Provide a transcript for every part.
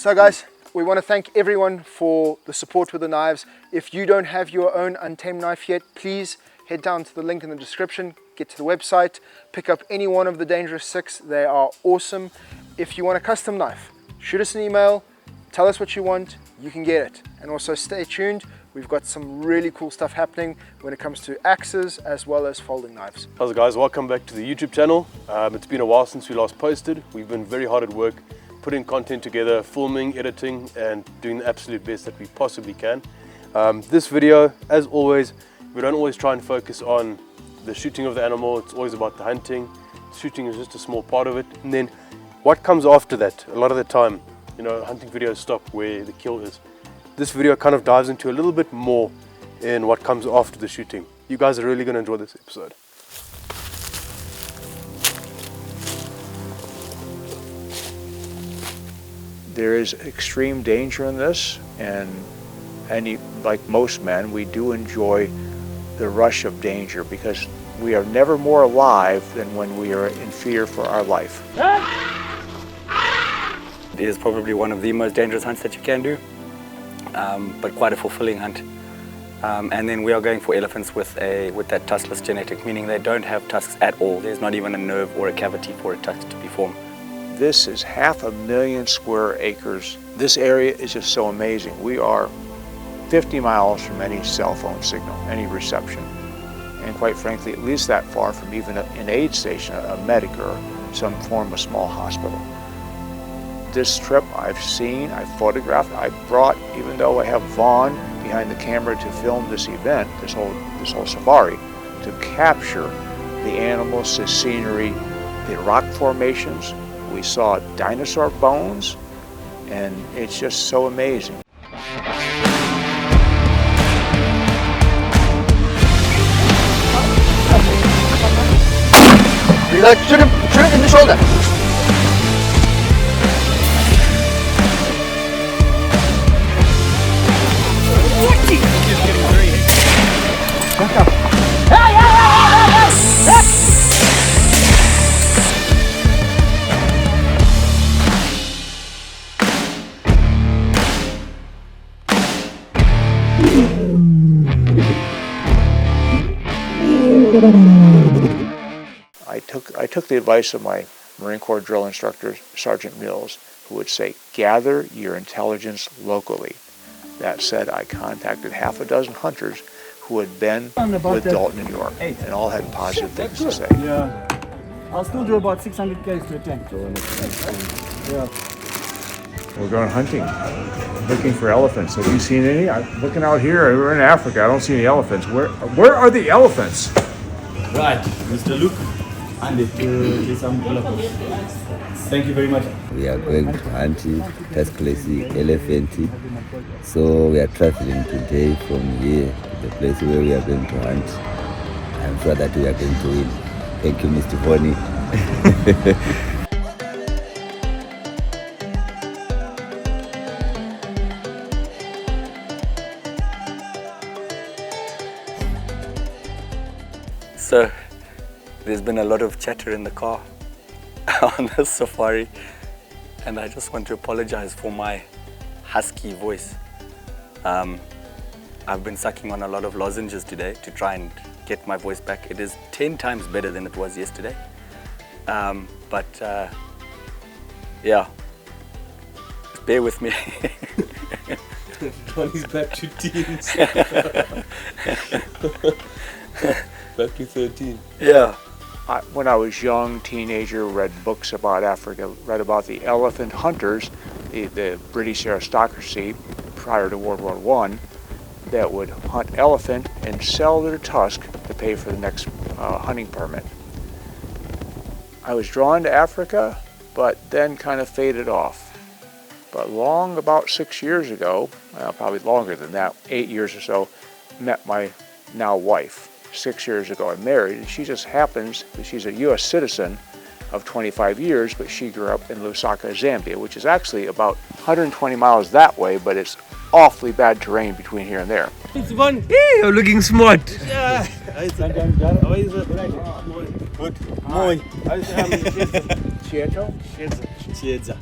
So guys, we want to thank everyone for the support with the knives. If you don't have your own Untamed knife yet, please head down to the link in the description, get to the website, pick up any one of the Dangerous 6. They are awesome. If you want a custom knife, shoot us an email, tell us what you want, you can get it. And also stay tuned, we've got some really cool stuff happening when it comes to axes as well as folding knives. How's it guys, welcome back to the YouTube channel. It's been a while since we last posted. We've been very hard at work putting content together, filming, editing, and doing the absolute best that we possibly can. This video, as always, we don't always try and focus on the shooting of the animal. It's always about the hunting. Shooting is just a small part of it. And then what comes after that, a lot of the time, you know, hunting videos stop where the kill is. This video kind of dives into a little bit more in what comes after the shooting. You guys are really going to enjoy this episode. There is extreme danger in this, and like most men, we do enjoy the rush of danger because we are never more alive than when we are in fear for our life. It is probably one of the most dangerous hunts that you can do, but quite a fulfilling hunt. And then we are going for elephants with that tuskless genetic, meaning they don't have tusks at all. There's not even a nerve or a cavity for a tusk to be formed. This is 500,000 square acres. This area is just so amazing. We are 50 miles from any cell phone signal, any reception. And quite frankly, at least that far from even an aid station, a medic or some form of small hospital. This trip I've seen, I've photographed, I brought, even though I have Vaughn behind the camera to film this event, this whole safari, to capture the animals, the scenery, the rock formations. We saw dinosaur bones, and it's just so amazing. Reload, shoot him in the shoulder. I took the advice of my Marine Corps drill instructor, Sergeant Mills, who would say, gather your intelligence locally. That said, I contacted 6 hunters who had been with Dalton and York, and all had positive things to say. Yeah, I'll still do about 600 Ks to a tank. Yeah. We're going hunting, looking for elephants. Have you seen any? I'm looking out here. We're in Africa. I don't see any elephants. Where are the elephants? Right, Mr. Luke, and thank you very much. We are going to hunt tuskless elephant. So we are traveling today from here to the place where we are going to hunt. I'm sure that we are going to win. Thank you, Mr. Bonnie. So, there's been a lot of chatter in the car on this safari, and I just want to apologize for my husky voice. I've been sucking on a lot of lozenges today to try and get my voice back. It is 10 times better than it was yesterday. Yeah, just bear with me. Tony's back to teens. Back to 13. Yeah. When I was young, teenager, read books about Africa, read about the elephant hunters, the British aristocracy prior to World War I, that would hunt elephant and sell their tusk to pay for the next hunting permit. I was drawn to Africa, but then kind of faded off. But about 6 years ago, probably longer than that, 8 years or so, met my now wife. 6 years ago I married, and she just happens, she's a U.S. citizen of 25 years, but she grew up in Lusaka, Zambia, which is actually about 120 miles that way, but it's awfully bad terrain between here and there. It's one. Hey, you're looking smart. Yeah. How is it? Good. Moi. Chiedza.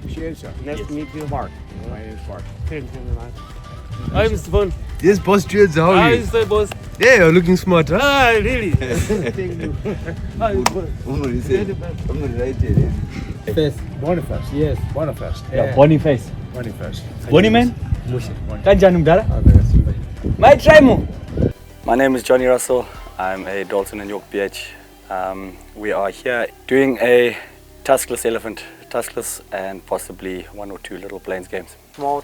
Nice to meet you, Mark. My name is Mark. Hi, Mr. Von. Yes, boss Chiedza, how How is the boss? Yeah, you're looking smart, huh? Ah, really? Thank you. Face. Boniface, yes, Boniface. Yeah, Boniface. Boniface. Boniman? Kanjani mdala? My tribe. My name is Johnny Russell. I'm a Dalton and York BH. We are here doing a tuskless elephant, tuskless and possibly 1 or 2 little plains games. Small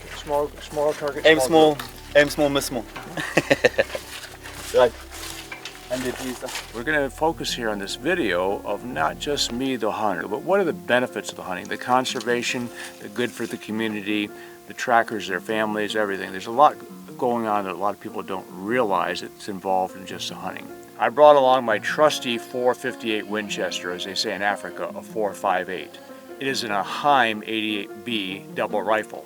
target. Aim small, miss small. Right. And it is. We're going to focus here on this video of not just me, the hunter, but what are the benefits of the hunting, the conservation, the good for the community, the trackers, their families, everything. There's a lot going on that a lot of people don't realize it's involved in just the hunting. I brought along my trusty 458 Winchester, as they say in Africa, a 458. It is in a Heim 88B double rifle.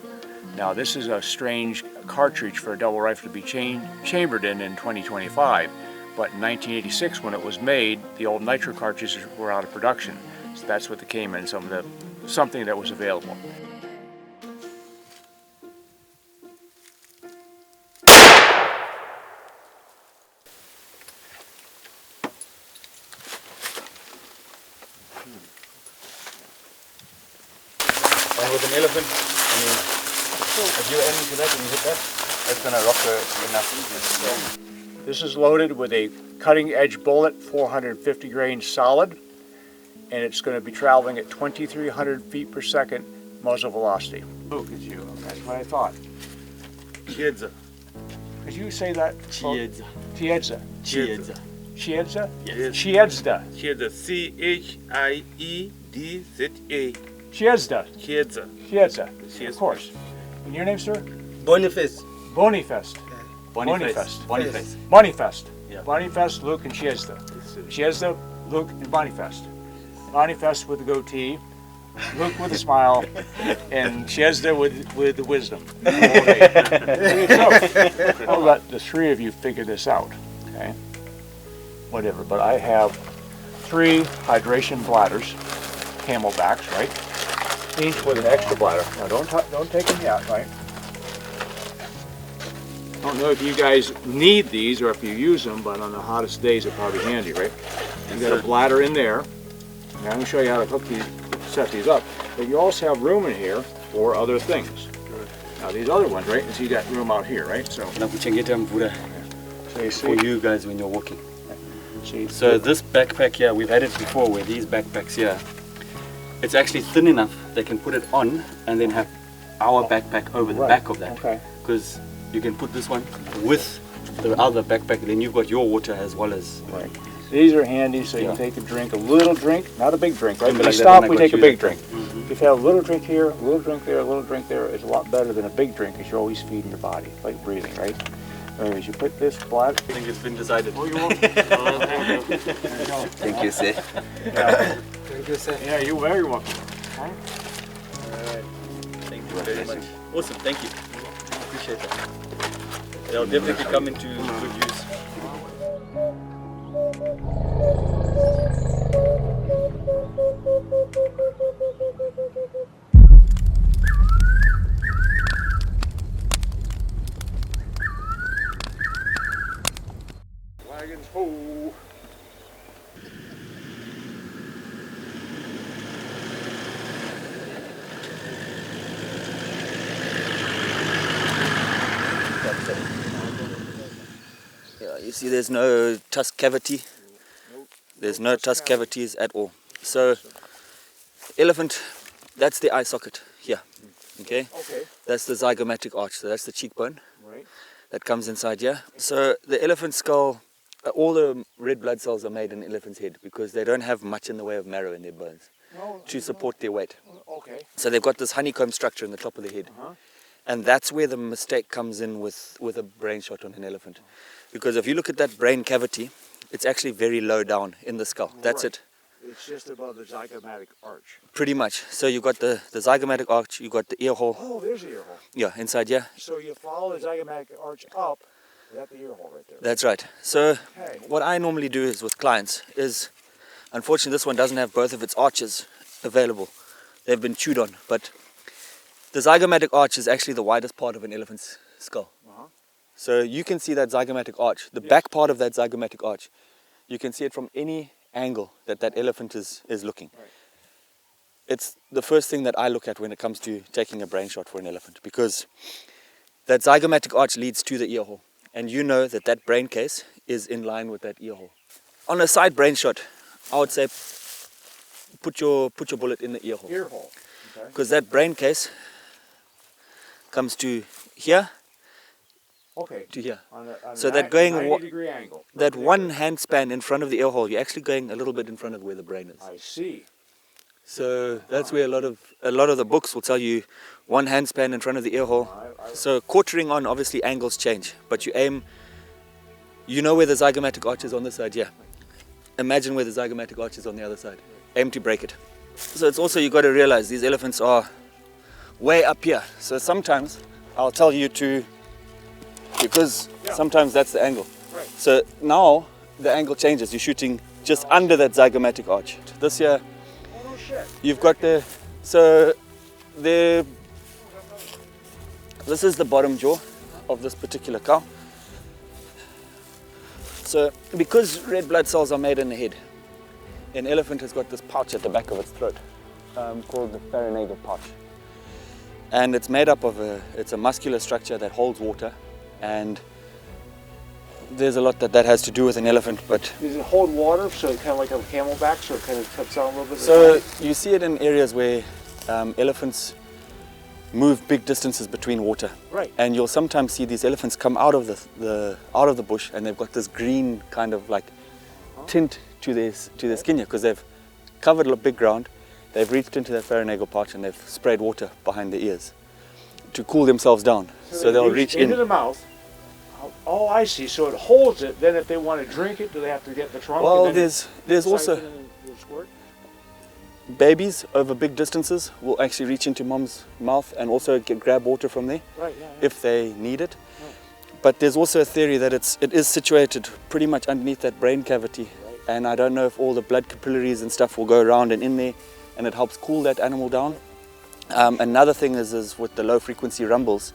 Now this is a strange cartridge for a double rifle to be chambered in 2025, but in 1986 when it was made, the old nitro cartridges were out of production. So that's what they came in, something that was available. And with an elephant, I mean, if you're aiming to that and you hit that, that's going to rock her enough. This is loaded with a cutting edge bullet, 450 grain solid, and it's going to be traveling at 2,300 feet per second muzzle velocity. Look at you, that's what I thought. Chiedza. Could you say that? Chiedza. Chiedza. Chiedza. Chiedza? Yes. Chiedza. Chiedza. C-H-I-E-D-Z-A. Chiedza. Chiedza. Chiedza. Of course. And your name, sir? Boniface. Bonifest. Boniface. Bonifest. Bonifest. Yeah. Bonifest, Luke, and Chiedza. Chiedza, Luke, and Bonifest. Bonifest with the goatee, Luke with a smile, and Chiedza with the wisdom. So, I'll let the 3 of you figure this out, okay? Whatever, but I have 3 hydration bladders, camelbacks, right? Each with an extra bladder. Now don't take them yet, right? I don't know if you guys need these or if you use them, but on the hottest days they're probably handy, right? You got a bladder in there. Now I'm going to show you how to set these up. But you also have room in here for other things. Now these other ones, right? So you got room out here, right? So Now we can get them you see, for you guys when you're walking. see, So this backpack here, we've had it before where these backpacks here, it's actually thin enough they can put it on and then have our backpack over the back of that. Okay. Because you can put this one with the other backpack, then you've got your water as well as. Right. These are handy so you can take a drink, a little drink, not a big drink, right? Remember We like that stop, when I we got take a you big that drink. If you have a little drink here, a little drink there, a little drink there, it's a lot better than a big drink because you're always feeding your body, like breathing, right? Anyways, you put this flat. I think it's been decided. Oh, you're welcome. There you go. Thank you, sir. Thank you, sir. Yeah, you're very welcome. Right? Thank you very much. Awesome, thank you. Appreciate that. They'll definitely come into good use. Wagons, ho! Yeah, you see there's no tusk cavity. There's no tusk cavities at all. So elephant, that's the eye socket here. Okay? Okay. That's the zygomatic arch, so that's the cheekbone Right. that comes inside here. So the elephant skull, all the red blood cells are made in the elephant's head because they don't have much in the way of marrow in their bones to support their weight. Okay. So they've got this honeycomb structure in the top of the head. And that's where the mistake comes in with a brain shot on an elephant. Because if you look at that brain cavity, it's actually very low down in the skull. That's it. It's just above the zygomatic arch. Pretty much. So you've got the zygomatic arch, you've got the ear hole. Oh, there's the ear hole. Yeah, inside here. So you follow the zygomatic arch up, that's the ear hole right there. That's right. So Okay. what I normally do is with clients is, unfortunately this one doesn't have both of its arches available. they've been chewed on. But the zygomatic arch is actually the widest part of an elephant's skull. So you can see that zygomatic arch, the back part of that zygomatic arch. You can see it from any angle that elephant is looking. It's the first thing that I look at when it comes to taking a brain shot for an elephant, because that zygomatic arch leads to the ear hole, and you know that brain case is in line with that ear hole. On a side brain shot, I would say put your bullet in the ear hole, because that brain case comes to here. To here. So that going 90-degree angle. That one hand span in front of the ear hole, you're actually going a little bit in front of where the brain is. I see. So that's where a lot of the books will tell you one hand span in front of the ear hole. So quartering on, obviously angles change, but you aim. You know where the zygomatic arch is on this side, yeah. Imagine where the zygomatic arch is on the other side. Aim to break it. So it's also, you got to realize these elephants are way up here. So sometimes I'll tell you to. Because sometimes that's the angle. So now the angle changes. You're shooting just under that zygomatic arch. This here, you've got this is the bottom jaw of this particular cow. So because red blood cells are made in the head, an elephant has got this pouch at the back of its throat called the pharyngeal pouch. And it's made up of it's a muscular structure that holds water. And there's a lot that has to do with an elephant, but... Does it hold water, so it kind of like a camelback, so it kind of cuts out a little bit? So you see it in areas where elephants move big distances between water. Right. And you'll sometimes see these elephants come out of the bush, and they've got this green kind of like tint to their skin here, because they've covered a big ground, they've reached into their pharyngeal pouch, and they've sprayed water behind their ears to cool themselves down. So they'll reach into the mouth. Oh, I see. So it holds it. Then if they want to drink it, do they have to get the trunk? Well, there's also babies over big distances will actually reach into mom's mouth and also grab water from there, if they need it. But there's also a theory that it is situated pretty much underneath that brain cavity, and I don't know if all the blood capillaries and stuff will go around and in there, and it helps cool that animal down. Another thing is with the low frequency rumbles.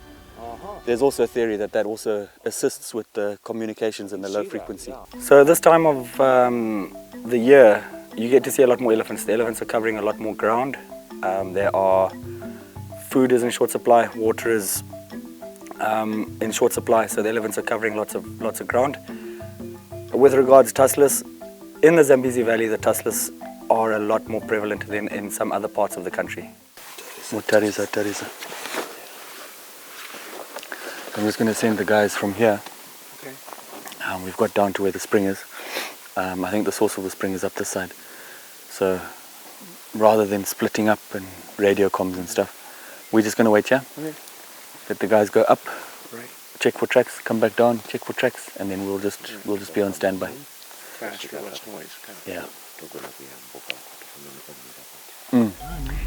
There's also a theory that also assists with the communications and the low frequency. So this time of the year, you get to see a lot more elephants. The elephants are covering a lot more ground. Food is in short supply, water is in short supply, so the elephants are covering lots of ground. With regards to tuskless, in the Zambezi Valley, the tuskless are a lot more prevalent than in some other parts of the country. Tarisa. I'm just going to send the guys from here. Okay. We've got down to where the spring is. I think the source of the spring is up this side. So rather than splitting up and radio comms and stuff, we're just going to wait here. Okay. Let the guys go up, check for tracks, come back down, check for tracks, and then we'll just be on standby. Yeah.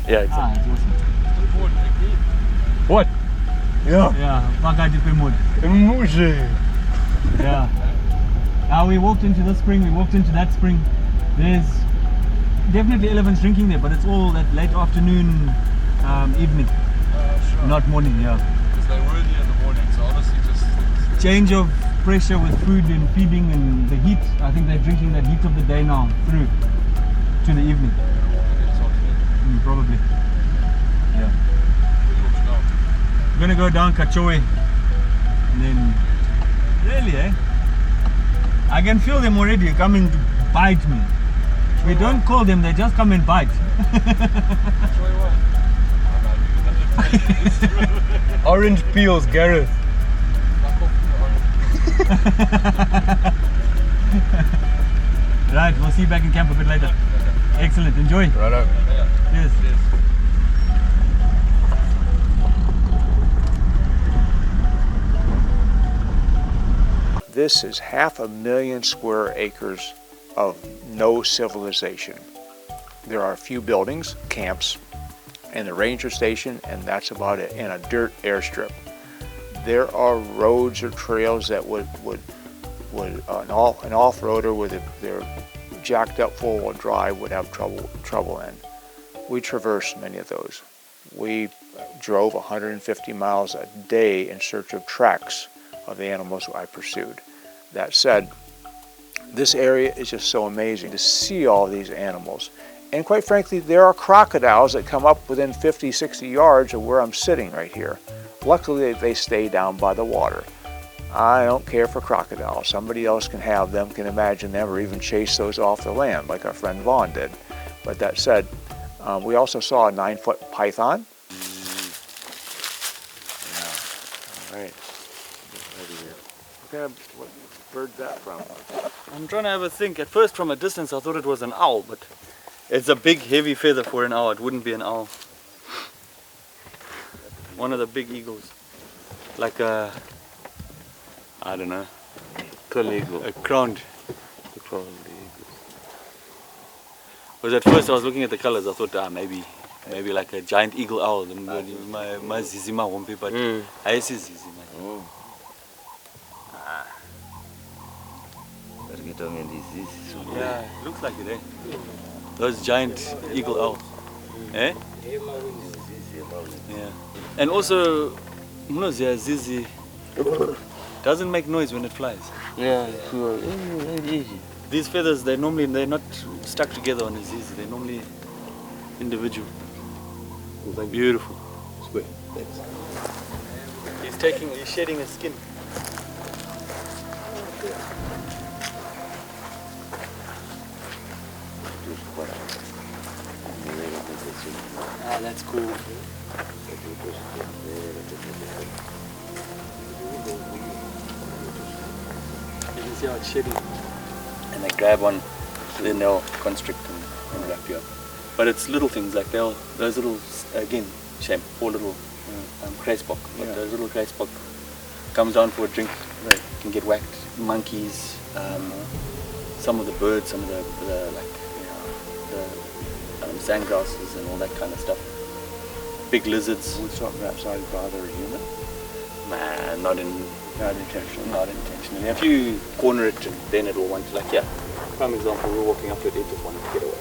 Yeah, exactly. What? Yeah, pakai di pemud. Yeah. We walked into this spring, we walked into that spring. There's definitely elephants drinking there, but it's all that late afternoon, evening, not morning, Because they were there in the morning, so honestly just... Change of pressure with food and feeding and the heat. I think they're drinking that heat of the day now through to the evening. Probably. Yeah. We're gonna go down Kachoe and then really I can feel them already coming to bite me. We don't call them, they just come and bite. Orange peels, Gareth. Right, we'll see you back in camp a bit later. Excellent, enjoy. Righto. Yes. This is 500,000 square acres of no civilization. There are a few buildings, camps, and the ranger station, and that's about it, and a dirt airstrip. There are roads or trails that would an off-roader with their jacked up four-wheel drive would have trouble in. we traversed many of those. We drove 150 miles a day in search of tracks of the animals I pursued. That said, this area is just so amazing to see all these animals. And quite frankly, there are crocodiles that come up within 50, 60 yards of where I'm sitting right here. Luckily, they stay down by the water. I don't care for crocodiles. Somebody else can have them, can imagine them, or even chase those off the land like our friend Vaughn did. But that said, we also saw a 9-foot python. Yeah. All right. What kind of bird's that from? I'm trying to have a think. At first, from a distance, I thought it was an owl, but it's a big, heavy feather for an owl. It wouldn't be an owl. One of the big eagles. Like a, I don't know, a crowned. Because at first I was looking at the colors, I thought maybe like a giant eagle owl. My zizima won't be, but I see zizima. Yeah, it looks like it, eh? Those giant eagle owls. Eh? Yeah. And also, zizi doesn't make noise when it flies. Yeah, sure. These feathers, they're not stuck together on a zizi. They're normally individual. Beautiful. He's shedding his skin. Ah, that's cool. You can see how it's shedding. And they grab one, then they'll constrict and wrap you up. But it's little things like those little, again, shame, poor little gracebok. But those little gracebok comes down for a drink, they can get whacked. Monkeys, some of the birds, some of the sandgrasses and all that kind of stuff. Big lizards. Would something that size bother a human? Nah, not intentionally. Not intentionally. If you corner it, then it will want to, like, yeah. Prime example, we're walking up to it, it just wanted to get away.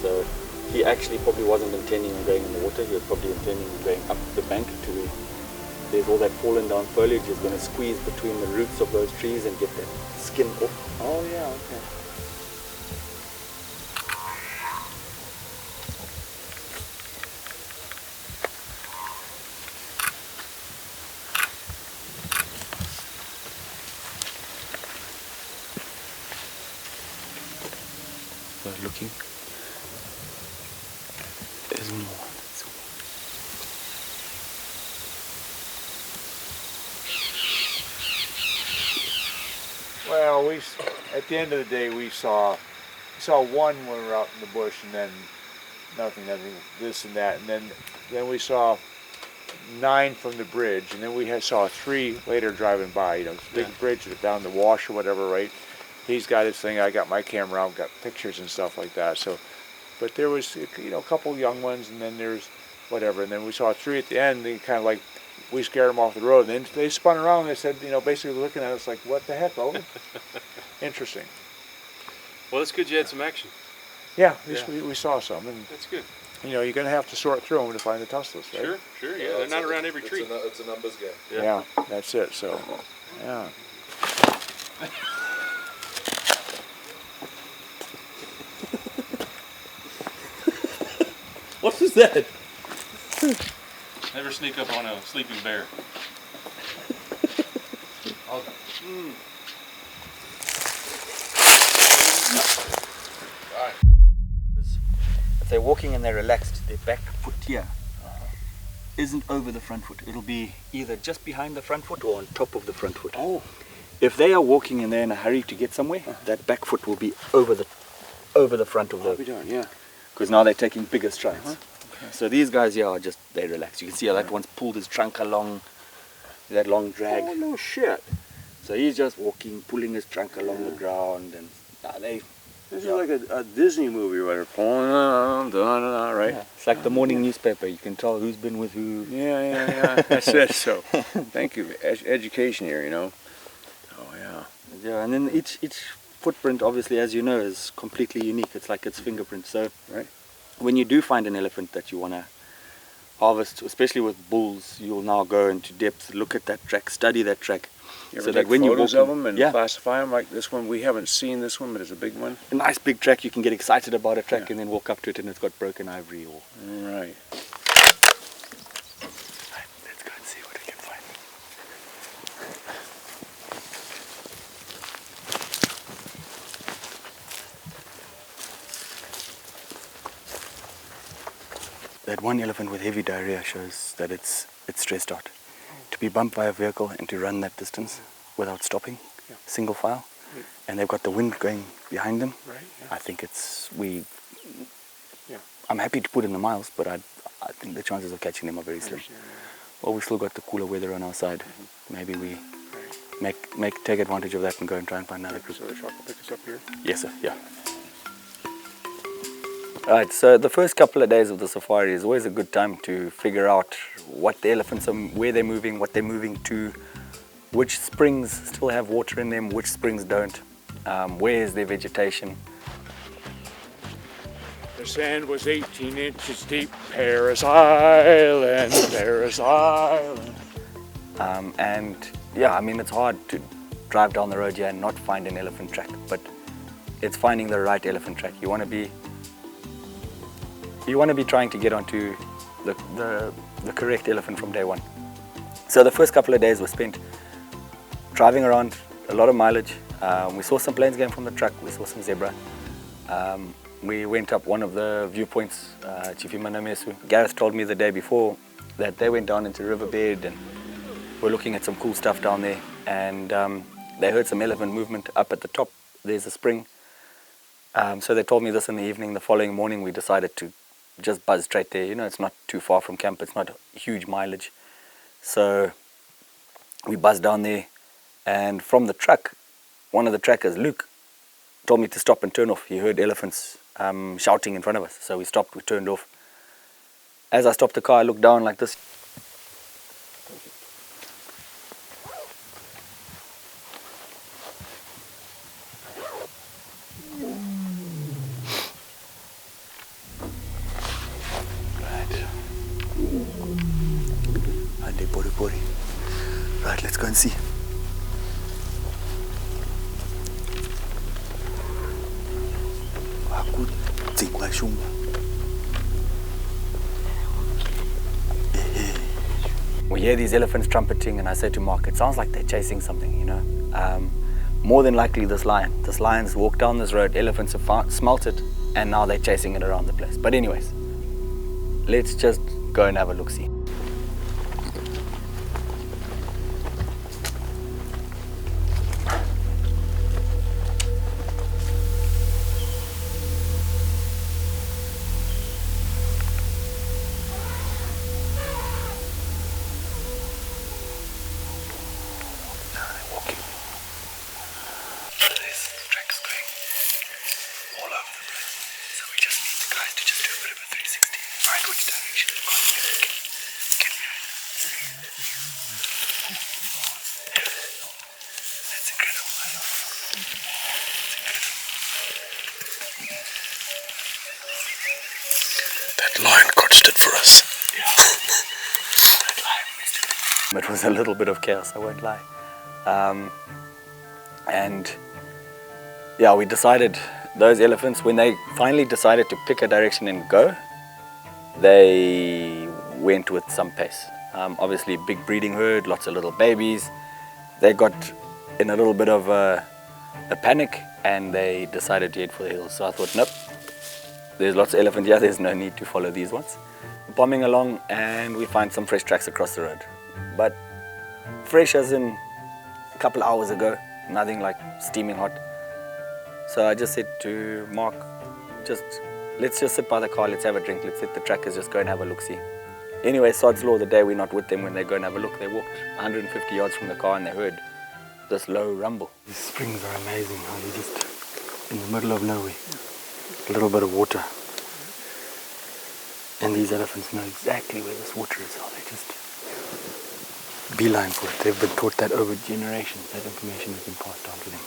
So he actually probably wasn't intending on going in the water. He was probably intending on going up the bank to where there's all that fallen down foliage is going to squeeze between the roots of those trees and get that skin off. Oh yeah, okay. Looking. There's more. Well, at the end of the day, we saw one when we were out in the bush, and then nothing, this and that, and then we saw 9 from the bridge, and then we saw 3 later driving by. Big bridge down the wash or whatever, right? He's got his thing. I got my camera out, got pictures and stuff like that. So, but there was a couple young ones, and then there's whatever, and then we saw 3 at the end. They kind of like we scared them off the road, and then they spun around and they said, basically looking at us like, "What the heck, oh?" Interesting. Well, it's good you had some action. Yeah, at least we saw some, and that's good. You're going to have to sort through them to find the tuskless, right? Sure, yeah. They're not around every tree. It's a numbers game. Yeah, that's it. So, yeah. What was that? Never sneak up on a sleeping bear. If they're walking and they're relaxed, their back foot here isn't over the front foot. It'll be either just behind the front foot or on top of the front foot. Oh. If they are walking and they're in a hurry to get somewhere, that back foot will be over the front of the. Yeah. Because now they're taking bigger strides. Okay. So these guys here are just, they relax. You can see how that one's pulled his trunk along, that long drag. Oh, no shit. So he's just walking, pulling his trunk along the ground, and This is like a Disney movie where they're pulling right? Yeah. It's like the morning newspaper. You can tell who's been with who. Yeah. That's it. So, thank you. Education here, Oh, yeah. Yeah, and then each footprint, obviously, as you know, is completely unique. It's like its fingerprint. So when you do find an elephant that you want to harvest, especially with bulls, you'll now go into depth, look at that track, study that track. So that when you walk of them and classify them, like this one, we haven't seen this one, but it's a big one. A nice big track, you can get excited about a track and then walk up to it and it's got broken ivory or... Right. Let's go and see what we can find. That one elephant with heavy diarrhea shows that it's stressed out. To be bumped by a vehicle and to run that distance without stopping, single file, and they've got the wind going behind them. I think it's I'm happy to put in the miles, but I think the chances of catching them are very slim. Well, we still got the cooler weather on our side. Maybe we take advantage of that and go and try and find another group. So the truck will pick us up here? Yes, sir. Yeah. Right, so the first couple of days of the safari is always a good time to figure out what the elephants are, where they're moving, what they're moving to, which springs still have water in them, which springs don't, where is their vegetation. The sand was 18 inches deep, Paris Island, Paris Island. And yeah, I mean, it's hard to drive down the road here and not find an elephant track, but it's finding the right elephant track. You want to be trying to get onto the correct elephant from day one. So the first couple of days were spent driving around, a lot of mileage. We saw some plains game from the truck, we saw some zebra. We went up one of the viewpoints, Chifimanamesu. Gareth told me the day before that they went down into riverbed and were looking at some cool stuff down there. And they heard some elephant movement up at the top. There's a spring. So they told me this in the evening. The following morning we decided to just buzz straight there. You know, it's not too far from camp, it's not huge mileage. So we buzzed down there, and from the truck, one of the trackers, Luke, told me to stop and turn off. He heard elephants shouting in front of us. So we stopped, we turned off. As I stopped the car, I looked down like this. Right, let's go and see. We hear these elephants trumpeting, and I say to Mark, it sounds like they're chasing something, you know. More than likely this lion's walked down this road, elephants have smelt it, and now they're chasing it around the place. But anyways, let's just go and have a look-see. That lion cotched it for us. It was a little bit of chaos, I won't lie. And yeah, we decided, those elephants, when they finally decided to pick a direction and go, they went with some pace. Obviously big breeding herd, lots of little babies. They got in a little bit of a panic and they decided to head for the hills. So I thought, nope, there's lots of elephants here, there's no need to follow these ones. Bombing along and we find some fresh tracks across the road. But fresh as in a couple hours ago, nothing like steaming hot. So I just said to Mark, let's just sit by the car, let's have a drink, let's let the trackers just go and have a look-see. Anyway, sod's law, the day we're not with them, when they go and have a look, they walked 150 yards from the car and they heard this low rumble. These springs are amazing, how they're just in the middle of nowhere. A little bit of water. And these elephants know exactly where this water is, how they just beeline for it. They've been taught that over generations, that information has been passed on to them.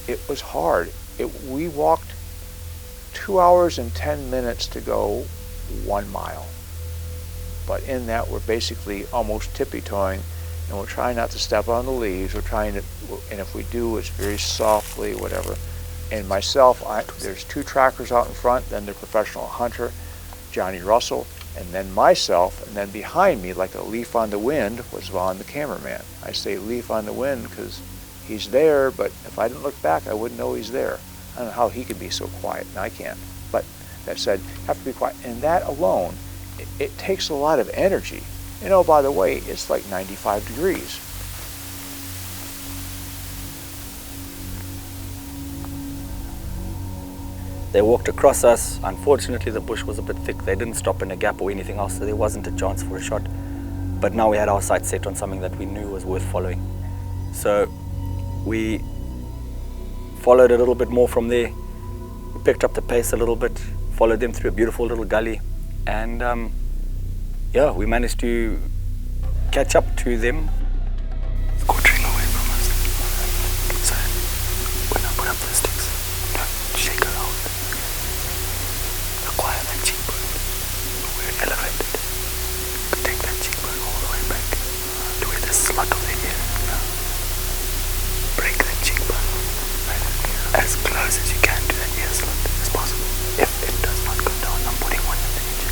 it was hard. We walked 2 hours and 10 minutes to go 1 mile. But in that, we're basically almost tippy-toeing, and we're trying not to step on the leaves. We're trying to, and if we do, it's very softly, whatever. And myself, there's 2 trackers out in front, then the professional hunter, Johnny Russell, and then myself, and then behind me, like a leaf on the wind, was Vaughn, the cameraman. I say leaf on the wind because he's there, but if I didn't look back, I wouldn't know he's there. I don't know how he could be so quiet, and I can't. But that said, you have to be quiet. And that alone, it takes a lot of energy. You know, by the way, it's like 95 degrees. They walked across us. Unfortunately, the bush was a bit thick. They didn't stop in a gap or anything else, so there wasn't a chance for a shot. But now we had our sights set on something that we knew was worth following. So we followed a little bit more from there. We picked up the pace a little bit, followed them through a beautiful little gully, and yeah, we managed to catch up to them. Quartering away from us. So when I put up the sticks, don't shake around. Acquire that cheekbone. We're elevated. Could take that cheekbone all the way back to where the slot of the ear. Break that cheekbone as close as you can to that ear slot as possible. If it does not go down, I'm putting one in the engine.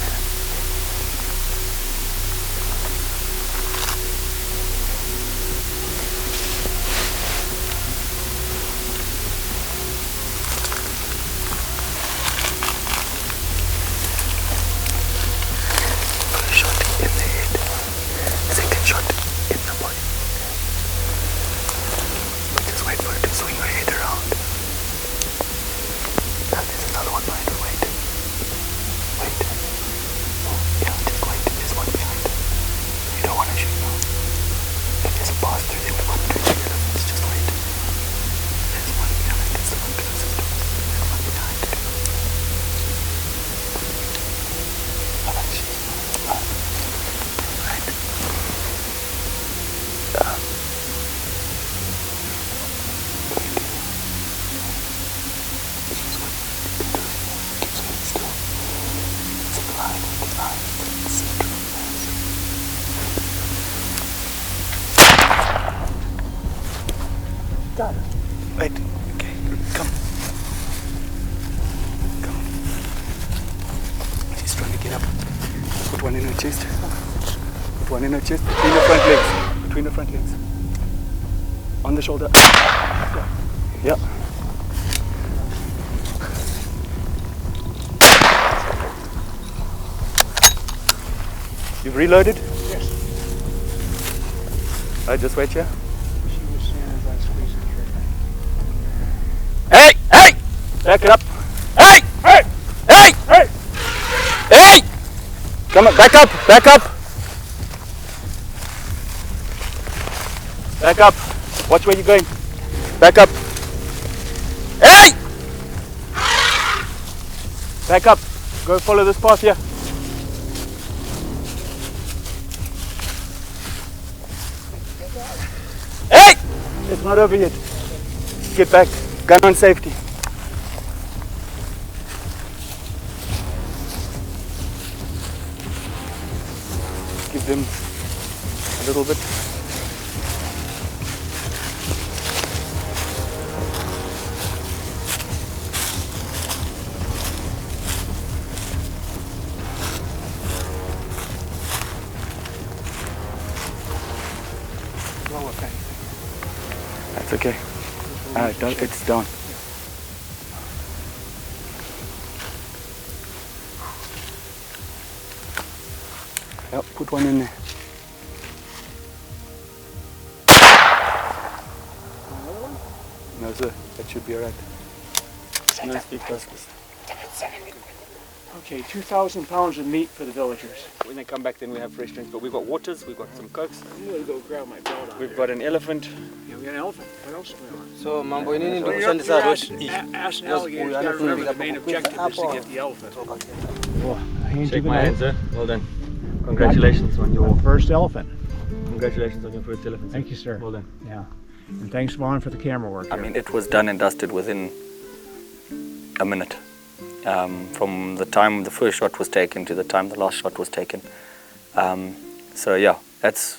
Wait, okay, come. Come. She's trying to get up. Put one in her chest. Put one in her chest, between the front legs. Between the front legs. On the shoulder. Yeah. You've reloaded? Yes. Alright, just wait here. She was saying as I squeezed the trigger. Hey! Hey! Back it up. Hey! Hey! Hey! Hey! Hey! Come on, back up! Back up! Back up. Watch where you're going. Back up. Hey! Back up. Go follow this path here. Hey! It's not over yet. Get back. Gun on safety. Give them a little bit. That's okay. It's done. Yep, put one in there. No sir, that should be alright. No speak tuskless. Okay, 2,000 pounds of meat for the villagers. When they come back, then we have fresh drinks. But we've got waters, we've got some cokes. I'm gonna go grab my belt on We've got an elephant. Yeah, we got an elephant. What else do we want? So mambo nini ndio You're kushandisa rosh. ass and alligators. You gotta remember the main objective is to get the elephant. Shake my hand, sir. Well done. Congratulations on your first elephant. Congratulations on your first elephant. Thank you, sir. Well done. Yeah. And thanks, Vaughn, for the camera work. I mean, it was done and dusted within a minute. From the time the first shot was taken to the time the last shot was taken. So yeah, that's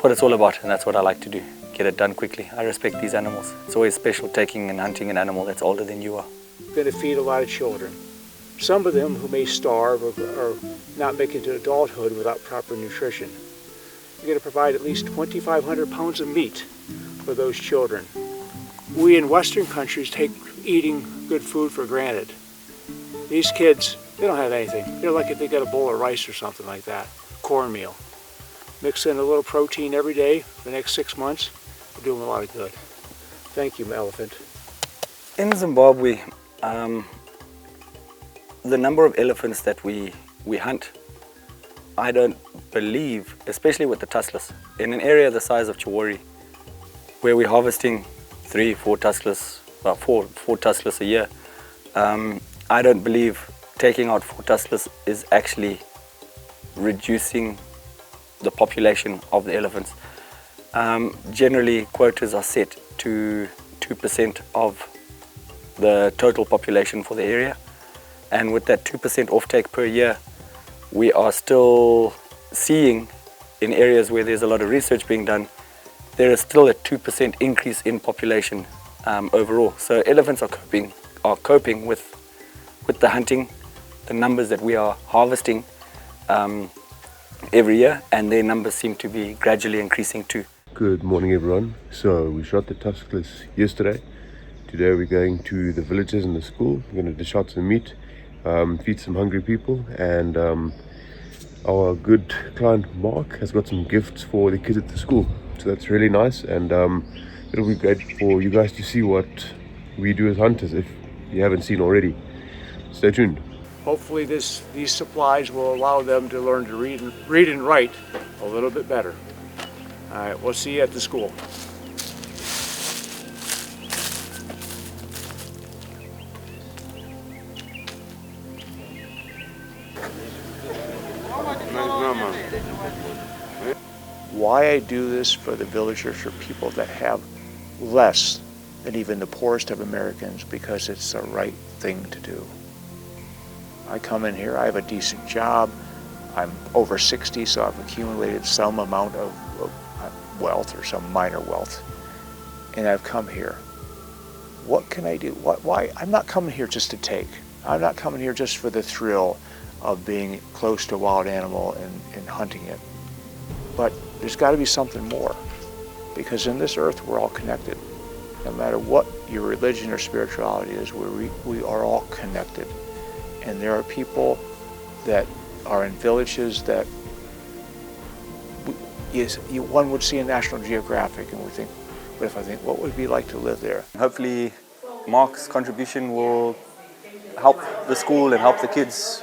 what it's all about, and that's what I like to do. Get it done quickly. I respect these animals. It's always special taking and hunting an animal that's older than you are. We're going to feed a lot of children. Some of them who may starve or not make it to adulthood without proper nutrition. We're going to provide at least 2,500 pounds of meat for those children. We in Western countries take eating good food for granted. These kids, they don't have anything. They're lucky if they get a bowl of rice or something like that, cornmeal. Mix in a little protein every day for the next 6 months. We'll do them a lot of good. Thank you, Elephant. In Zimbabwe, the number of elephants that we hunt, I don't believe, especially with the tuskless, in an area the size of Chiwari, where we're harvesting 3-4 tuskless, about four tuskless a year, I don't believe taking out 4 tuskless is actually reducing the population of the elephants. Generally, quotas are set to 2% of the total population for the area, and with that 2% offtake per year, we are still seeing in areas where there's a lot of research being done, there is still a 2% increase in population overall. So elephants are coping with the hunting, the numbers that we are harvesting every year, and their numbers seem to be gradually increasing too. Good morning, everyone. So we shot the tuskless yesterday. Today we're going to the villages and the school. We're going to dish out some meat, feed some hungry people, and our good client Mark has got some gifts for the kids at the school. So that's really nice, and it'll be great for you guys to see what we do as hunters if you haven't seen already. Stay tuned. Hopefully these supplies will allow them to learn to read and write a little bit better. All right, we'll see you at the school. Why I do this for the villagers, for people that have less than even the poorest of Americans, because it's the right thing to do. I come in here, I have a decent job, I'm over 60, so I've accumulated some amount of wealth or some minor wealth, and I've come here. What can I do? Why? I'm not coming here just to take. I'm not coming here just for the thrill of being close to a wild animal and hunting it. But there's got to be something more, because in this earth we're all connected. No matter what your religion or spirituality is, we are all connected. And there are people that are in villages that one would see in National Geographic, and we think, what would it be like to live there? Hopefully Mark's contribution will help the school and help the kids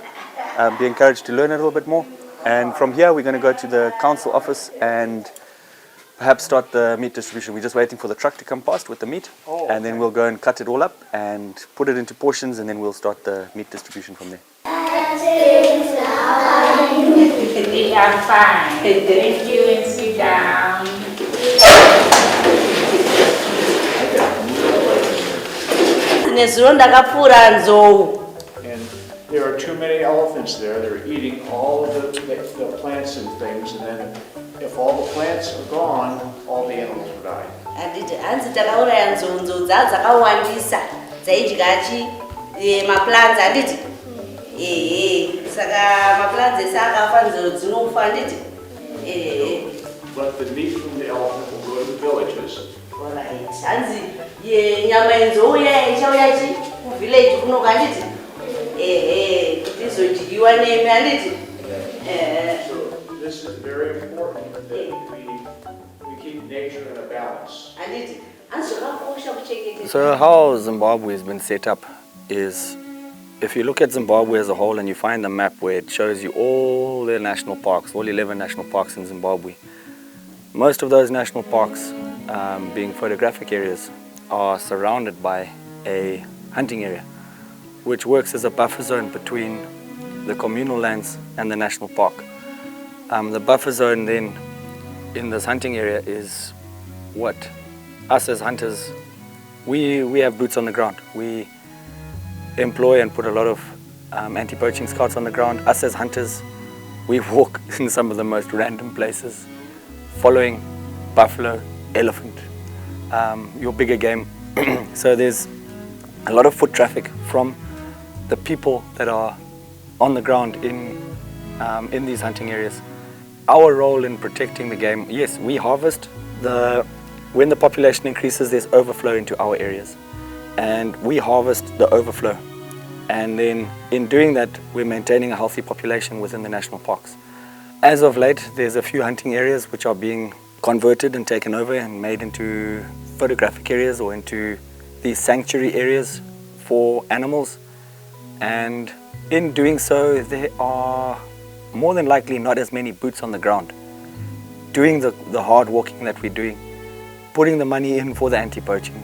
be encouraged to learn a little bit more. And from here we're going to go to the council office and perhaps start the meat distribution. We're just waiting for the truck to come past with the meat, and then we'll go and cut it all up and put it into portions, and then we'll start the meat distribution from there. I'm fine. Thank you, and sit down. And there are too many elephants there. They're eating all of the plants and things, and then if all the plants are gone, all the animals will die. But the meat from the elephant will go to the villages. So this is very important that we keep nature in a balance. So how Zimbabwe has been set up is, if you look at Zimbabwe as a whole and you find a map where it shows you all the national parks, all 11 national parks in Zimbabwe, most of those national parks, being photographic areas, are surrounded by a hunting area, which works as a buffer zone between the communal lands and the national park. The buffer zone then in this hunting area is what us as hunters, we have boots on the ground. We employ and put a lot of anti-poaching scouts on the ground. Us as hunters, we walk in some of the most random places, following buffalo, elephant, your bigger game. So there's a lot of foot traffic from the people that are on the ground in these hunting areas. Our role in protecting the game, yes, we harvest. When the population increases, there's overflow into our areas, and we harvest the overflow. And then in doing that, we're maintaining a healthy population within the national parks. As of late, there's a few hunting areas which are being converted and taken over and made into photographic areas or into these sanctuary areas for animals. And in doing so, there are more than likely not as many boots on the ground doing the hard walking that we're doing, putting the money in for the anti-poaching,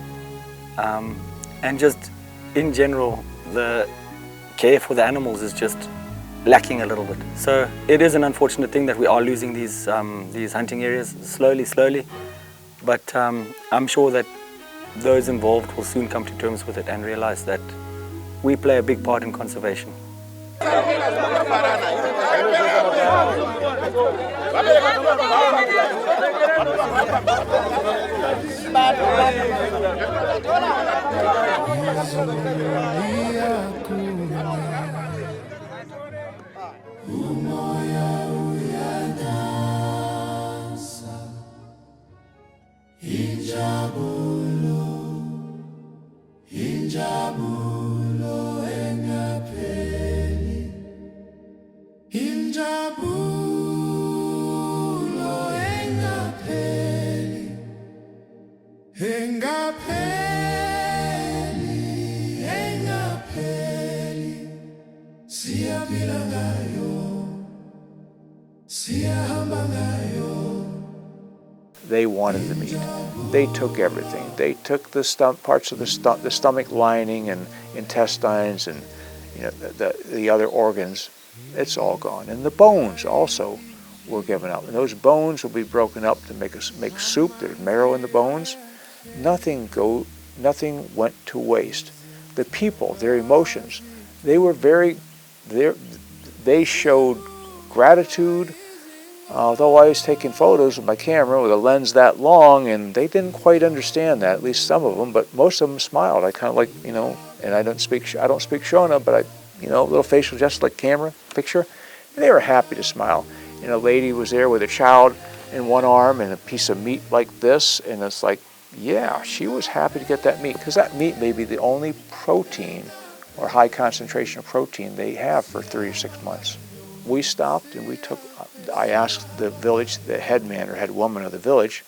and just in general the care for the animals is just lacking a little bit. So it is an unfortunate thing that we are losing these hunting areas slowly, but I'm sure that those involved will soon come to terms with it and realize that we play a big part in conservation. They wanted the meat. They took everything. They took the parts of the stomach lining and intestines and the other organs. It's all gone. And the bones also were given up. And those bones will be broken up to make soup. There's marrow in the bones. Nothing went to waste. The people, their emotions, they showed gratitude. Although I was taking photos with my camera with a lens that long, and they didn't quite understand that, at least some of them, but most of them smiled. I kind of like, and I don't speak Shona, but a little facial gesture like camera, picture, and they were happy to smile. And a lady was there with a child in one arm and a piece of meat like this, and it's like, yeah, she was happy to get that meat, because that meat may be the only protein or high concentration of protein they have for 3 or 6 months. We stopped and I asked the village, the head man or head woman of the village,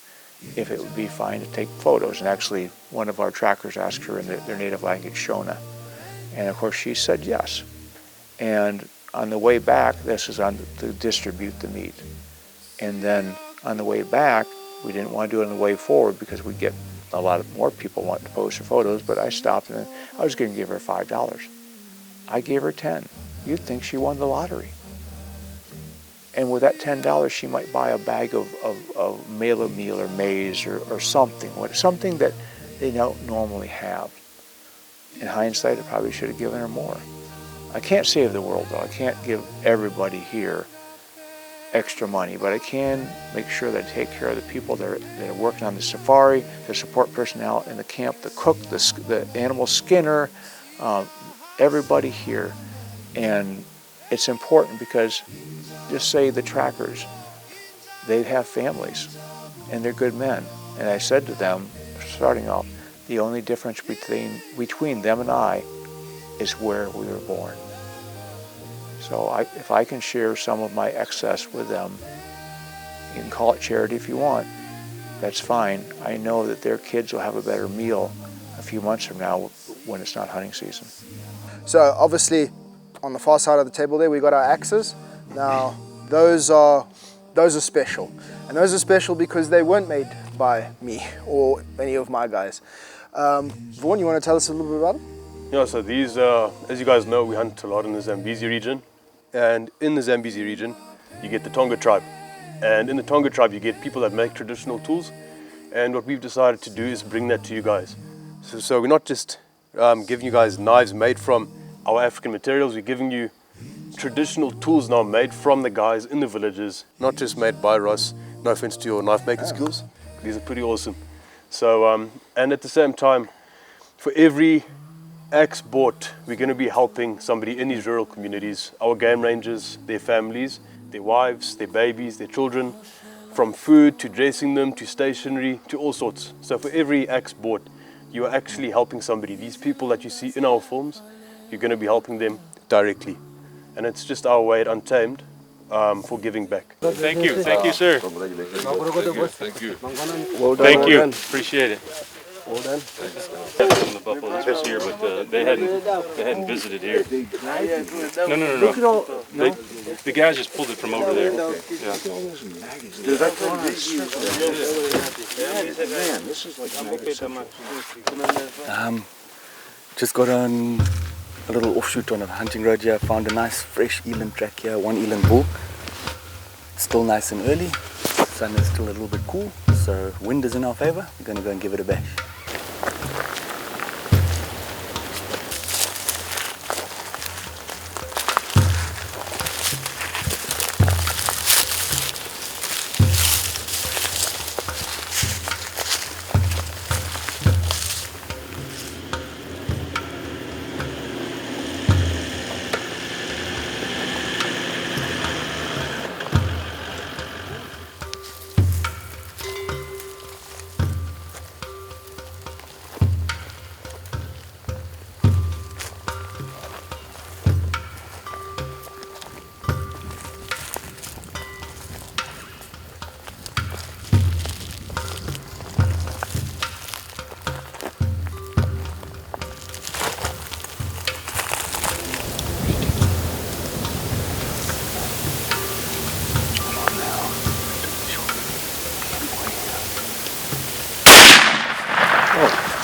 if it would be fine to take photos. And actually, one of our trackers asked her in their native language, Shona. And of course, she said yes. And on the way back, this is to distribute the meat. And then on the way back, we didn't want to do it on the way forward because we'd get a lot of more people wanting to pose their photos, but I stopped and I was going to give her $5. I gave her 10. You'd think she won the lottery. And with that $10, she might buy a bag of maize meal or maize or something that they don't normally have. In hindsight, I probably should have given her more. I can't save the world, though. I can't give everybody here extra money, but I can make sure that I take care of the people that are working on the safari, the support personnel in the camp, the cook, the animal skinner, everybody here. And it's important because, just say the trackers, they have families and they're good men. And I said to them, starting off, the only difference between them and I is where we were born. So if I can share some of my excess with them, you can call it charity if you want, that's fine. I know that their kids will have a better meal a few months from now when it's not hunting season. So obviously, on the far side of the table there, we got our axes. Now, those are special. And those are special because they weren't made by me or any of my guys. Vaughan, you want to tell us a little bit about them? Yeah, so these, as you guys know, we hunt a lot in the Zambezi region. And in the Zambezi region, you get the Tonga tribe. And in the Tonga tribe, you get people that make traditional tools. And what we've decided to do is bring that to you guys. So we're not just giving you guys knives made from our African materials, we're giving you traditional tools now made from the guys in the villages, not just made by Ross. No offense to your knife making skills, these are pretty awesome. So, and at the same time, for every axe bought, we're going to be helping somebody in these rural communities, our game rangers, their families, their wives, their babies, their children, from food to dressing them to stationery to all sorts. So for every axe bought, you are actually helping somebody. These people that you see in our films, you're going to be helping them directly. And it's just our way at Untamed for giving back. Thank you, sir. Thank you. Well done. Thank you. Appreciate it. Well done. From the buffalo this was here, but they hadn't visited here. No. The guys just pulled it from over there. Yeah. Just got on a little offshoot on a hunting road here. Found a nice fresh eland track here, one eland bull. Still nice and early. Sun is still a little bit cool, so wind is in our favor. We're going to go and give it a bash.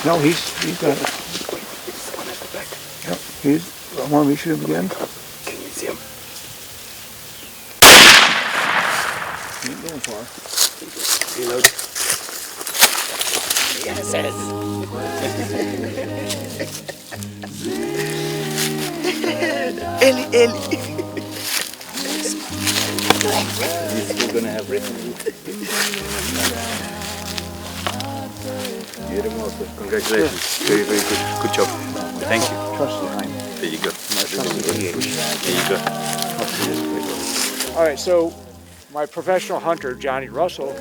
No, he's got it. Yep, I want me to shoot him again. Can you see him? He ain't going far. Reload. Yes, Ellie. He's still gonna have revenue. Congratulations. Very, very good. Good job. Thank you. Trust behind. There you go. There you go. All right, so my professional hunter, Johnny Russell,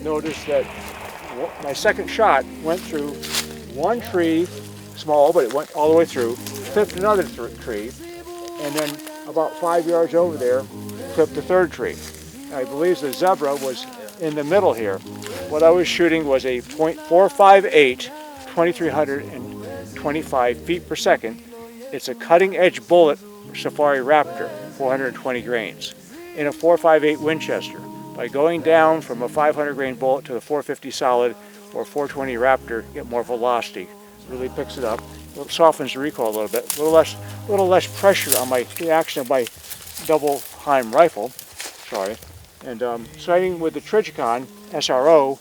noticed that my second shot went through one tree, small, but it went all the way through, clipped another tree, and then about 5 yards over there, clipped the third tree. I believe the zebra was in the middle here. What I was shooting was a .458, 2,325 feet per second. It's a cutting-edge bullet Safari Raptor, 420 grains, in a .458 Winchester. By going down from a 500 grain bullet to the 450 solid or 420 Raptor, you get more velocity. Really picks it up. It softens the recoil a little bit. A little less pressure on the action of my double Heim rifle. Sorry. And sighting with the Trigicon SRO,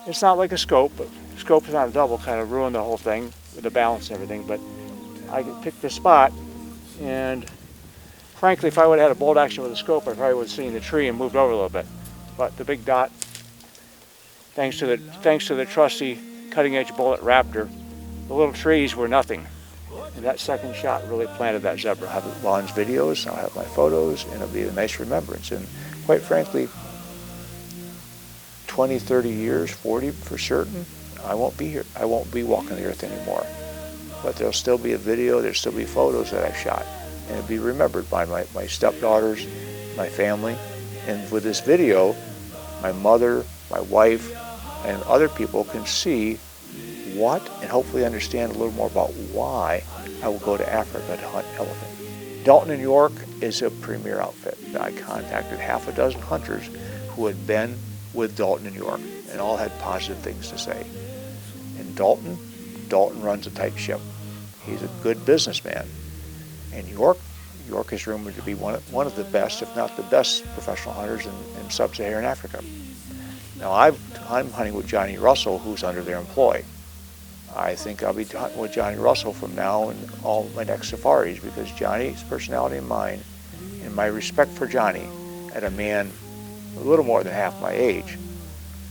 it's not like a scope, but scope is not a double, kind of ruined the whole thing with the balance and everything. But I picked the spot, and frankly, if I would have had a bolt action with a scope, I probably would have seen the tree and moved over a little bit. But the big dot, thanks to the trusty cutting-edge bullet Raptor, the little trees were nothing. And that second shot really planted that zebra. I have Lon's videos, I'll have my photos, and it'll be a nice remembrance. And quite frankly, 20, 30 years, 40 for certain, I won't be here. I won't be walking the earth anymore. But there'll still be a video, there'll still be photos that I shot. And it'll be remembered by my stepdaughters, my family. And with this video, my mother, my wife, and other people can see what, and hopefully understand a little more about why I will go to Africa to hunt elephant. Dalton and York is a premier outfit. I contacted half a dozen hunters who had been with Dalton and York, and all had positive things to say. And Dalton runs a tight ship. He's a good businessman. And York is rumored to be one of the best, if not the best, professional hunters in sub-Saharan Africa. Now I'm hunting with Johnny Russell, who's under their employ. I think I'll be hunting with Johnny Russell from now and all my next safaris, because Johnny's personality and mine, and my respect for Johnny, at a man a little more than half my age,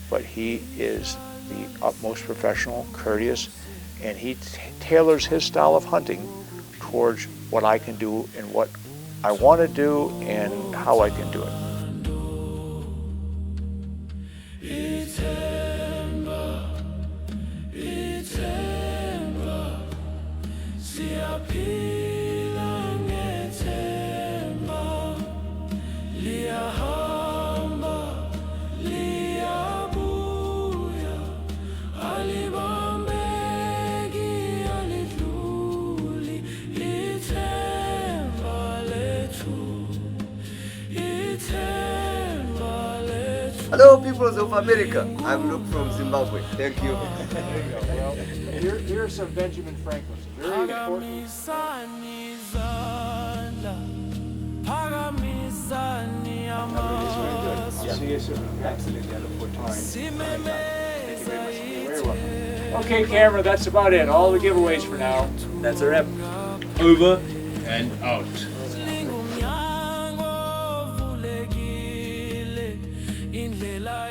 but he is the utmost professional, courteous, and he tailors his style of hunting towards what I can do and what I want to do and how I can do it. Hello, peoples of America. I'm Luke from Zimbabwe. Thank you. Well, here's some Benjamin Franklin. Very important. See you soon. Absolutely. I look forward to it. Thank you very much. You're very welcome. Okay, camera, that's about it. All the giveaways for now. That's a wrap. Over and out. indlela